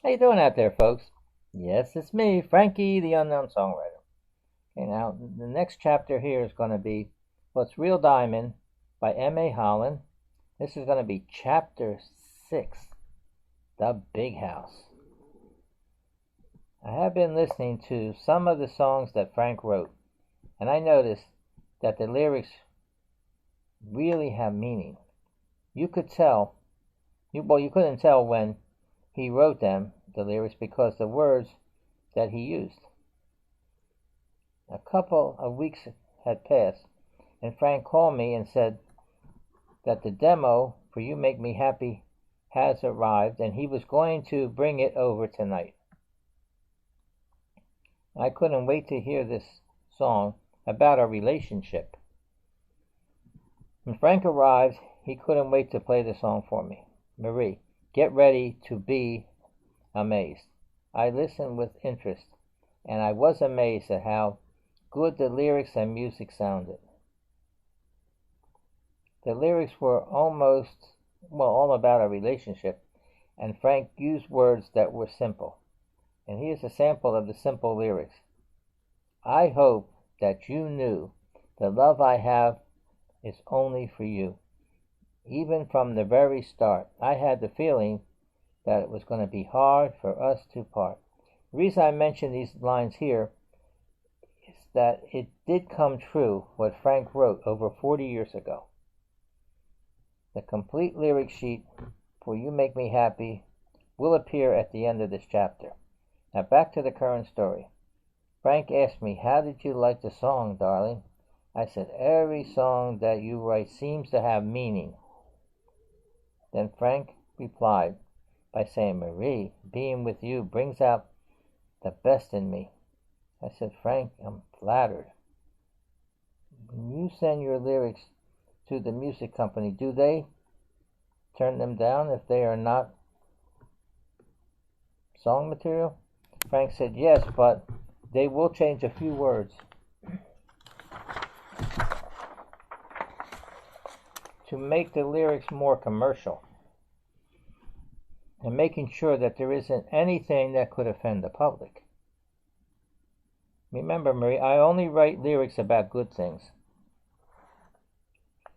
How you doing out there, folks? Yes, it's me, Frankie, the unknown songwriter. Okay, now the next chapter here is going to be What's Real Diamond by M.A. Holland. This is going to be chapter 6, The Big House. I have been listening to some of the songs that Frank wrote, and I noticed that the lyrics really have meaning. You could tell, you couldn't tell when he wrote them, the lyrics, because the words that he used. A couple of weeks had passed, and Frank called me and said that the demo for You Make Me Happy has arrived, and he was going to bring it over tonight. I couldn't wait to hear this song about our relationship. When Frank arrived, he couldn't wait to play the song for me. Marie, get ready to be amazed. I listened with interest, and I was amazed at how good the lyrics and music sounded. The lyrics were all about a relationship, and Frank used words that were simple. And here's a sample of the simple lyrics. I hope that you knew the love I have is only for you. Even from the very start, I had the feeling that it was going to be hard for us to part. The reason I mention these lines here is that it did come true what Frank wrote over 40 years ago. The complete lyric sheet for You Make Me Happy will appear at the end of this chapter. Now back to the current story. Frank asked me, how did you like the song, darling? I said, every song that you write seems to have meaning. Then Frank replied by saying, Marie, being with you brings out the best in me. I said, Frank, I'm flattered. When you send your lyrics to the music company, do they turn them down if they are not song material? Frank said, yes, but they will change a few words to make the lyrics more commercial, and making sure that there isn't anything that could offend the public. Remember, Marie, I only write lyrics about good things.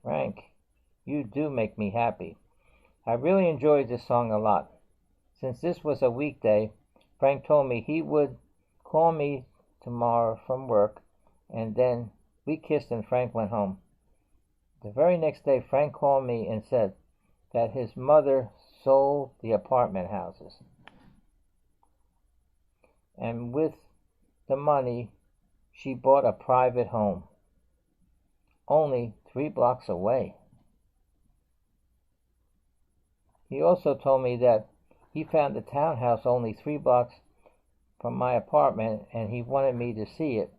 Frank, you do make me happy. I really enjoyed this song a lot. Since this was a weekday, Frank told me he would call me tomorrow from work, and then we kissed and Frank went home. The very next day, Frank called me and said that his mother sold the apartment houses, and with the money she bought a private home only 3 blocks away. He also told me that he found a townhouse only 3 blocks from my apartment, and he wanted me to see it,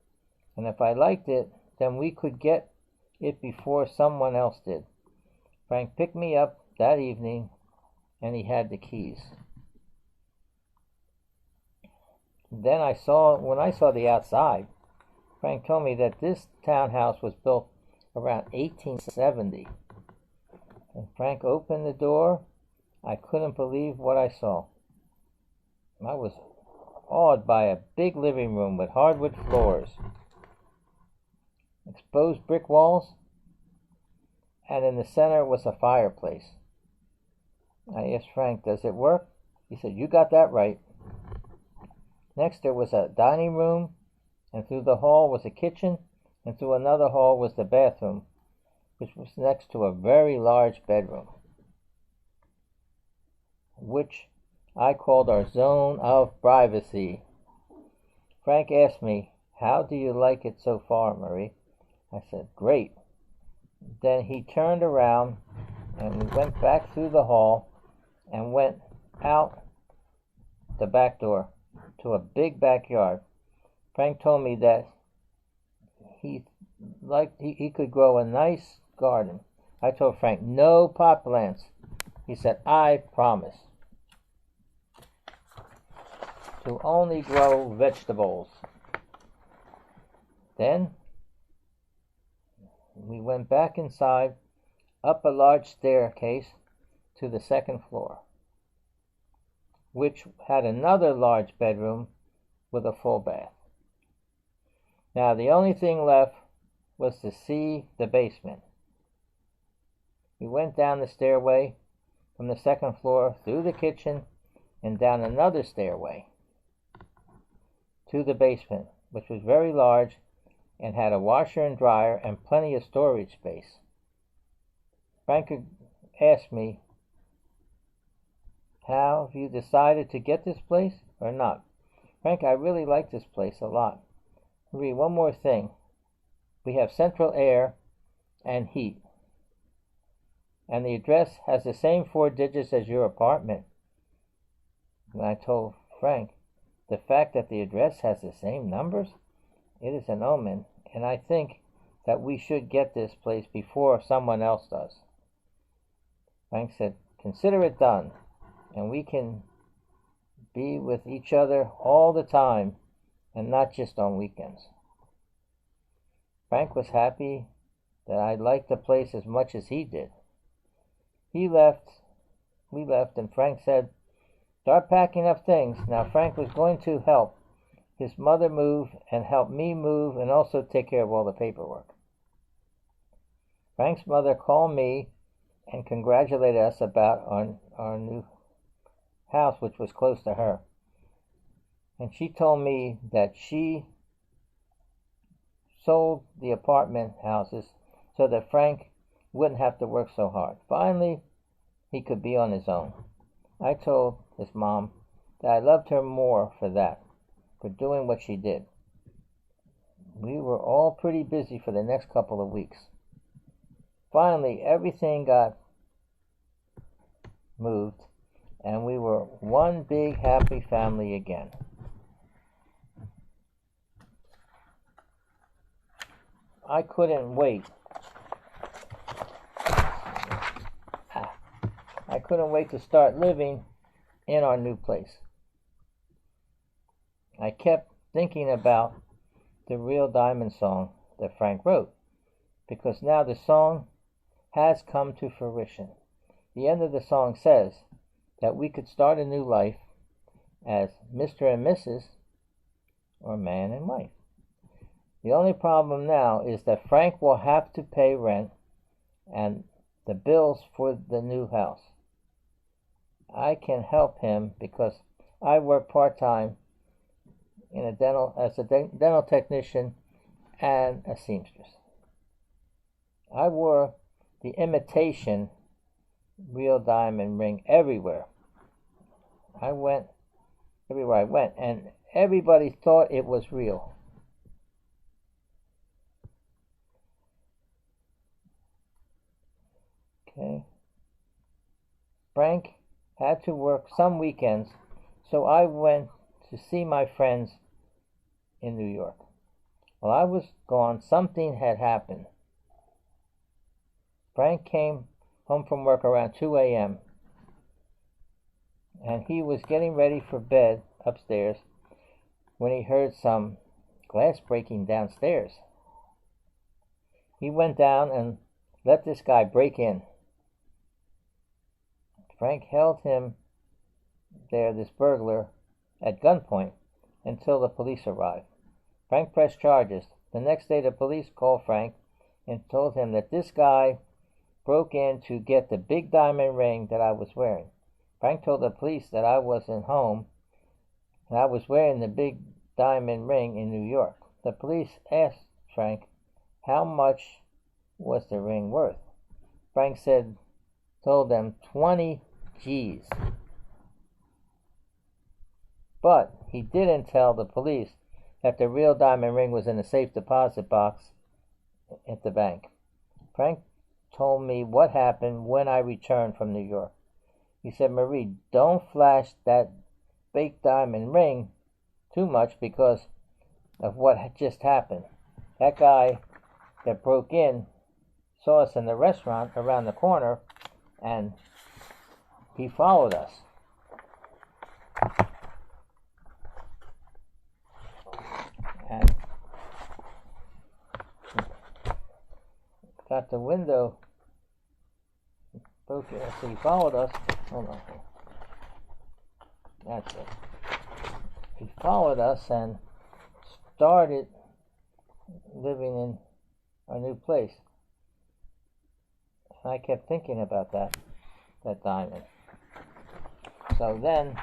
and if I liked it, then we could get it before someone else did. Frank picked me up that evening, and he had the keys. When I saw the outside, Frank told me that this townhouse was built around 1870. When Frank opened the door, I couldn't believe what I saw. I was awed by a big living room with hardwood floors, exposed brick walls, and in the center was a fireplace. I asked Frank, does it work? He said, you got that right. Next there was a dining room, and through the hall was a kitchen, and through another hall was the bathroom, which was next to a very large bedroom, which I called our zone of privacy. Frank asked me, how do you like it so far, Marie? I said, great. Then he turned around and we went back through the hall and went out the back door to a big backyard. Frank told me that he could grow a nice garden. I told Frank, no pot plants. He said, I promise to only grow vegetables. Then we went back inside, up a large staircase to the second floor. which had another large bedroom with a full bath. Now the only thing left was to see the basement. We went down the stairway from the second floor through the kitchen and down another stairway to the basement, which was very large and had a washer and dryer and plenty of storage space. Frank asked me, "How have you decided to get this place or not?" "Frank, I really like this place a lot. Marie, one more thing. We have central air and heat. And the address has the same 4 digits as your apartment." And I told Frank, "The fact that the address has the same numbers, it is an omen, and I think that we should get this place before someone else does." Frank said, "Consider it done, and we can be with each other all the time and not just on weekends." Frank was happy that I liked the place as much as he did. We left, and Frank said, "Start packing up things." Now Frank was going to help his mother move and help me move and also take care of all the paperwork. Frank's mother called me and congratulated us about our new house, which was close to her. And she told me that she sold the apartment houses so that Frank wouldn't have to work so hard. Finally, he could be on his own. I told his mom that I loved her more for that, for doing what she did. We were all pretty busy for the next couple of weeks. Finally, everything got moved, and we were one big happy family again. I couldn't wait. I couldn't wait to start living in our new place. I kept thinking about the Real Diamond song that Frank wrote, because now the song has come to fruition. The end of the song says that we could start a new life as Mr. and Mrs. or man and wife. The only problem now is that Frank will have to pay rent and the bills for the new house. I can help him because I work part-time in as a dental technician and a seamstress. I wore the imitation real diamond ring everywhere. I went everywhere I went, and everybody thought it was real. Okay. Frank had to work some weekends, so I went to see my friends in New York. While I was gone, something had happened. Frank came home from work around 2 a.m. and he was getting ready for bed upstairs when he heard some glass breaking downstairs. He went down and let this guy break in. Frank held him there, this burglar, at gunpoint until the police arrived. Frank pressed charges. The next day the police called Frank and told him that this guy broke in to get the big diamond ring that I was wearing. Frank told the police that I wasn't home and I was wearing the big diamond ring in New York. The police asked Frank how much was the ring worth. Frank told them 20 G's. But he didn't tell the police that the real diamond ring was in a safe deposit box at the bank. Frank told me what happened when I returned from New York. He said, "Marie, don't flash that fake diamond ring too much because of what had just happened. That guy that broke in saw us in the restaurant around the corner and he followed us. And got the window broken, so he followed us. Hold on. That's it. He followed us and started living in our new place. And I kept thinking about that diamond. So then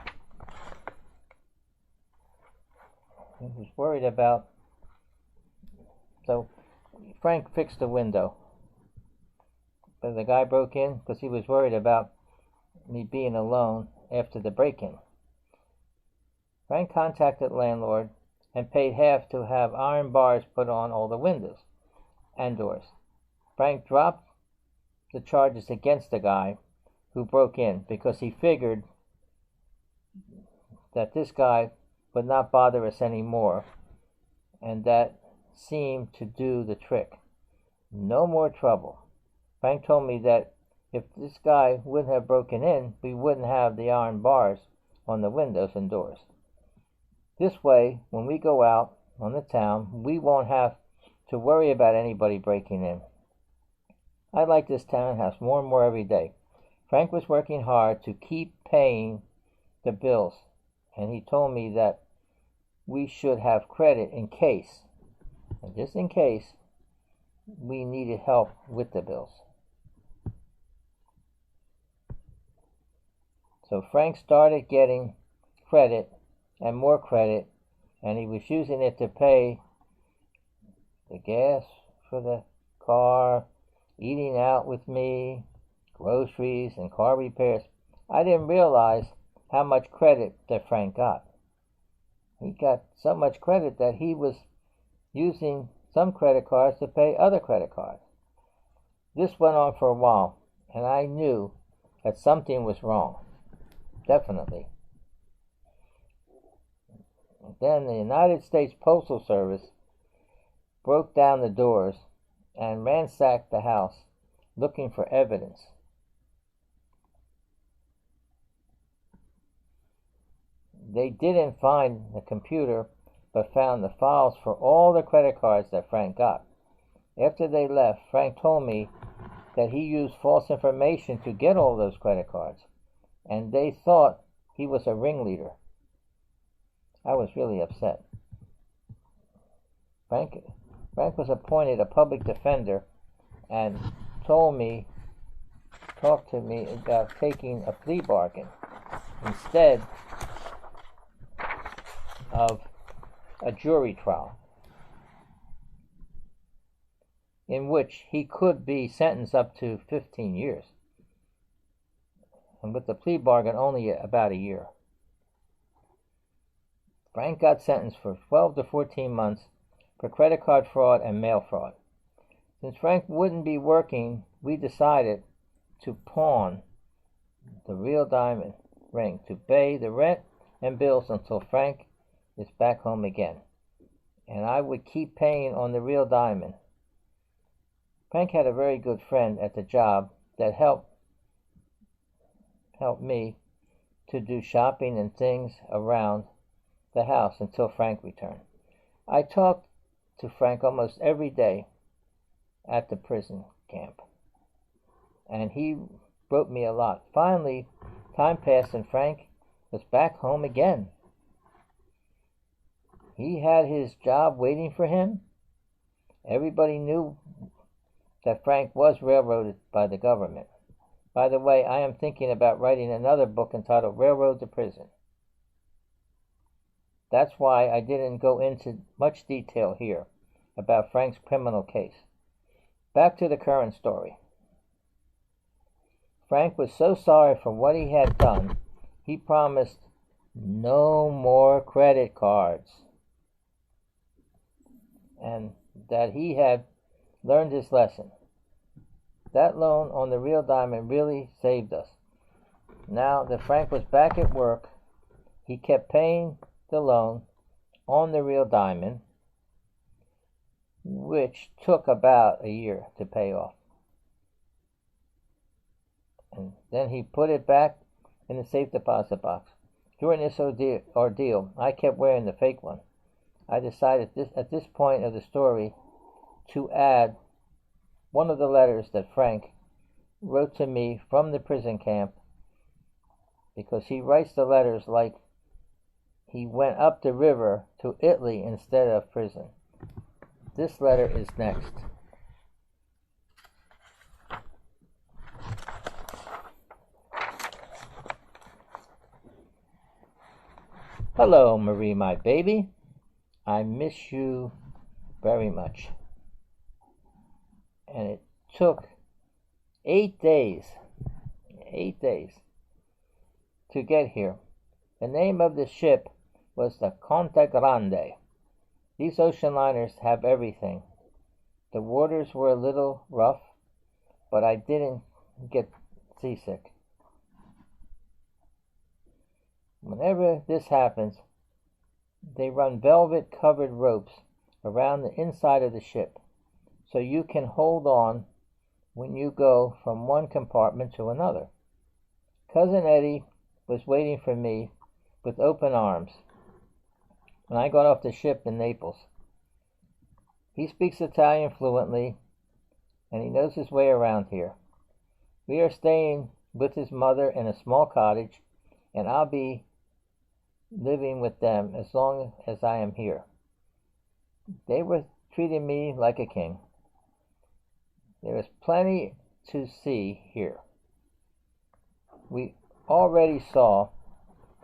he was worried about. So Frank fixed the window. But the guy broke in because he was worried about me being alone after the break-in. Frank contacted the landlord and paid half to have iron bars put on all the windows and doors. Frank dropped the charges against the guy who broke in because he figured that this guy would not bother us anymore, and that seemed to do the trick. No more trouble. Frank told me that if this guy wouldn't have broken in, we wouldn't have the iron bars on the windows and doors. This way, when we go out on the town, we won't have to worry about anybody breaking in. I like this townhouse more and more every day. Frank was working hard to keep paying the bills, and he told me that we should have credit in case, and just in case, we needed help with the bills. So Frank started getting credit and more credit, and he was using it to pay the gas for the car, eating out with me, groceries, and car repairs. I didn't realize how much credit that Frank got. He got so much credit that he was using some credit cards to pay other credit cards. This went on for a while, and I knew that something was wrong. Definitely. Then the United States Postal Service broke down the doors and ransacked the house looking for evidence. They didn't find the computer, but found the files for all the credit cards that Frank got. After they left, Frank told me that he used false information to get all those credit cards, and they thought he was a ringleader. I was really upset. Frank was appointed a public defender and talked to me about taking a plea bargain instead of a jury trial, in which he could be sentenced up to 15 years, and with the plea bargain only about a year. Frank got sentenced for 12 to 14 months for credit card fraud and mail fraud. Since Frank wouldn't be working, we decided to pawn the real diamond ring to pay the rent and bills until Frank is back home again, and I would keep paying on the real diamond. Frank had a very good friend at the job that helped me to do shopping and things around the house until Frank returned. I talked to Frank almost every day at the prison camp, and he wrote me a lot. Finally, time passed and Frank was back home again. He had his job waiting for him. Everybody knew that Frank was railroaded by the government. By the way, I am thinking about writing another book entitled Railroad to Prison. That's why I didn't go into much detail here about Frank's criminal case. Back to the current story. Frank was so sorry for what he had done, he promised no more credit cards, and that he had learned his lesson. That loan on the real diamond really saved us. Now that Frank was back at work, he kept paying the loan on the real diamond, which took about a year to pay off. And then he put it back in the safe deposit box. During this ordeal, I kept wearing the fake one. I decided at this point of the story to add one of the letters that Frank wrote to me from the prison camp, because he writes the letters like he went up the river to Italy instead of prison. This letter is next. Hello, Marie, my baby. I miss you very much. And it took 8 days to get here. The name of the ship was the Conte Grande. These ocean liners have everything. The waters were a little rough, but I didn't get seasick. Whenever this happens, they run velvet-covered ropes around the inside of the ship, so you can hold on when you go from one compartment to another. Cousin Eddie was waiting for me with open arms when I got off the ship in Naples. He speaks Italian fluently, and he knows his way around here. We are staying with his mother in a small cottage, and I'll be living with them as long as I am here. They were treating me like a king. There is plenty to see here. We already saw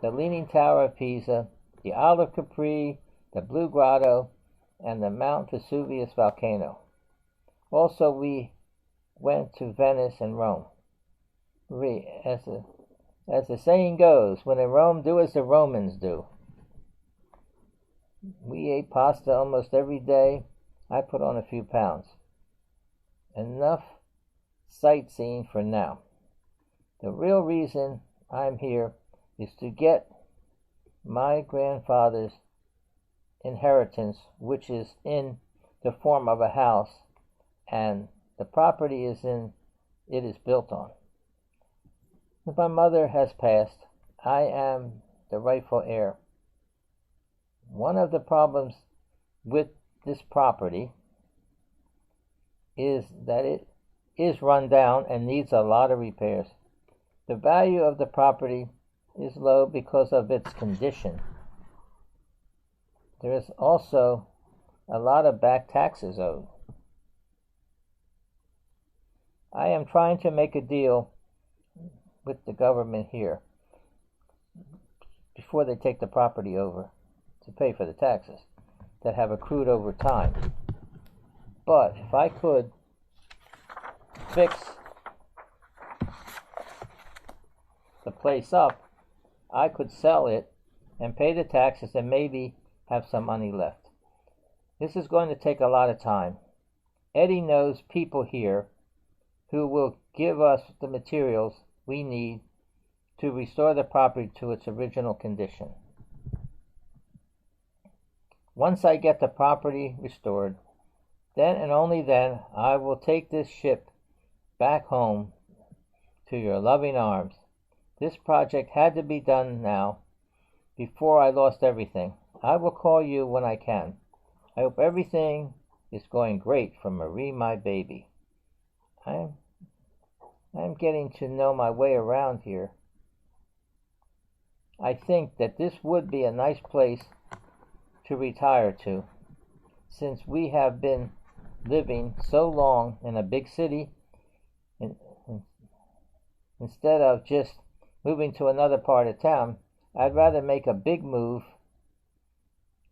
the Leaning Tower of Pisa, the Isle of Capri, the Blue Grotto, and the Mount Vesuvius volcano. Also, we went to Venice and Rome. As the saying goes, when in Rome, do as the Romans do. We ate pasta almost every day. I put on a few pounds. Enough sightseeing for now. The real reason I'm here is to get my grandfather's inheritance, which is in the form of a house, and the property it is built on. If my mother has passed, I am the rightful heir. One of the problems with this property is that it is run down and needs a lot of repairs. The value of the property is low because of its condition. There is also a lot of back taxes owed. I am trying to make a deal with the government here before they take the property over to pay for the taxes that have accrued over time. But if I could fix the place up, I could sell it and pay the taxes and maybe have some money left. This is going to take a lot of time. Eddie knows people here who will give us the materials we need to restore the property to its original condition. Once I get the property restored, then and only then I will take this ship back home to your loving arms. This project had to be done now, before I lost everything. I will call you when I can. I hope everything is going great for Marie, my baby. I'm getting to know my way around here. I think that this would be a nice place to retire to, since we have been living so long in a big city, instead of just moving to another part of town. I'd rather make a big move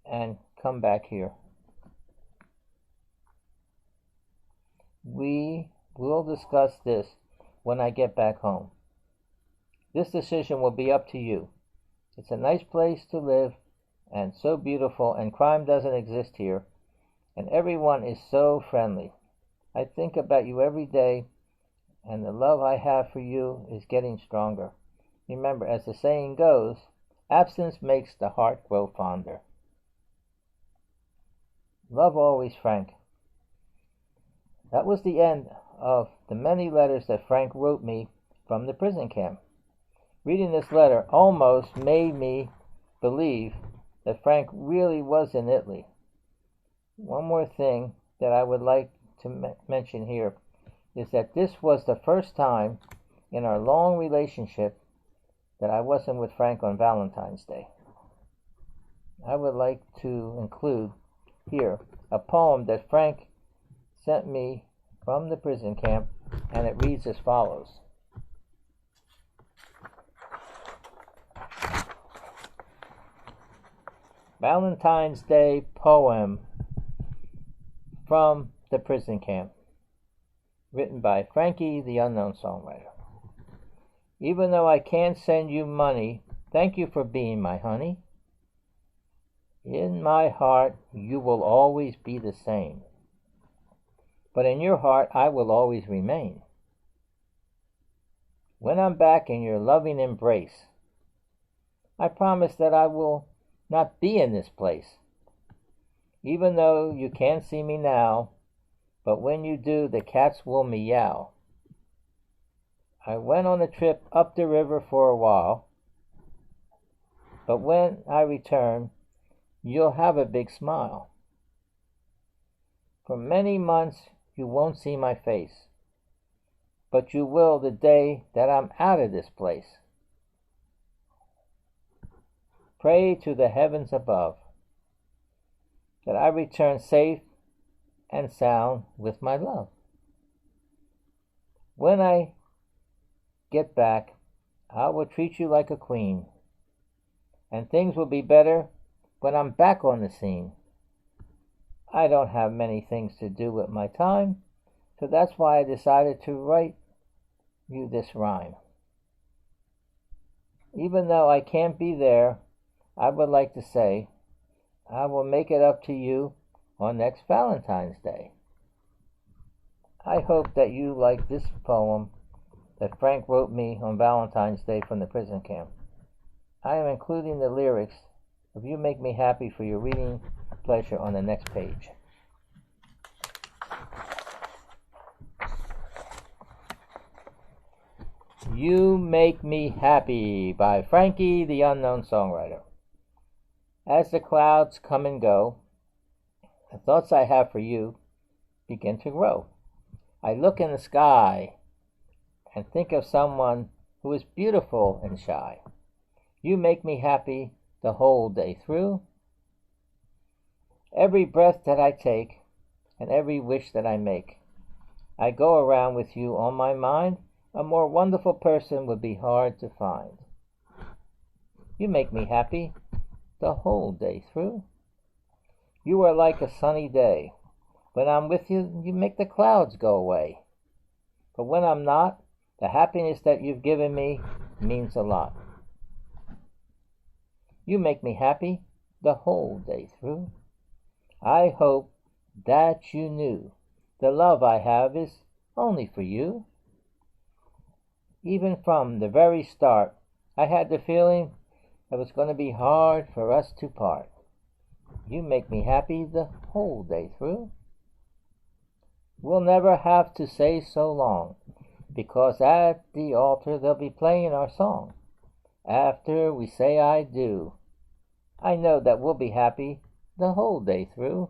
and come back here. We will discuss this when I get back home. This decision will be up to you. It's a nice place to live and so beautiful, and crime doesn't exist here, and everyone is so friendly. I think about you every day, and the love I have for you is getting stronger. Remember, as the saying goes, absence makes the heart grow fonder. Love always, Frank. That was the end of the many letters that Frank wrote me from the prison camp. Reading this letter almost made me believe that Frank really was in Italy. One more thing that I would like to mention here is that this was the first time in our long relationship that I wasn't with Frank on Valentine's Day. I would like to include here a poem that Frank sent me from the prison camp, and it reads as follows. Valentine's Day poem from the prison camp, written by Frankie, the unknown songwriter. Even though I can't send you money, thank you for being my honey. In my heart, you will always be the same. But in your heart, I will always remain. When I'm back in your loving embrace, I promise that I will not be in this place. Even though you can't see me now, but when you do, the cats will meow. I went on a trip up the river for a while, but when I return, you'll have a big smile. For many months you won't see my face, but you will the day that I'm out of this place. Pray to the heavens above that I return safe and sound with my love. When I get back, I will treat you like a queen, and things will be better when I'm back on the scene. I don't have many things to do with my time, so that's why I decided to write you this rhyme. Even though I can't be there, I would like to say, I will make it up to you on next Valentine's Day. I hope that you like this poem that Frank wrote me on Valentine's Day from the prison camp. I am including the lyrics of You Make Me Happy for your reading pleasure on the next page. You Make Me Happy by Frankie, the unknown songwriter. As the clouds come and go, the thoughts I have for you begin to grow. I look in the sky and think of someone who is beautiful and shy. You make me happy the whole day through. Every breath that I take and every wish that I make, I go around with you on my mind. A more wonderful person would be hard to find. You make me happy the whole day through. You are like a sunny day. When I'm with you, you make the clouds go away. But when I'm not, the happiness that you've given me means a lot. You make me happy the whole day through. I hope that you knew the love I have is only for you. Even from the very start, I had the feeling it was going to be hard for us to part. You make me happy the whole day through. We'll never have to say so long, because at the altar they'll be playing our song. After we say I do, I know that we'll be happy the whole day through.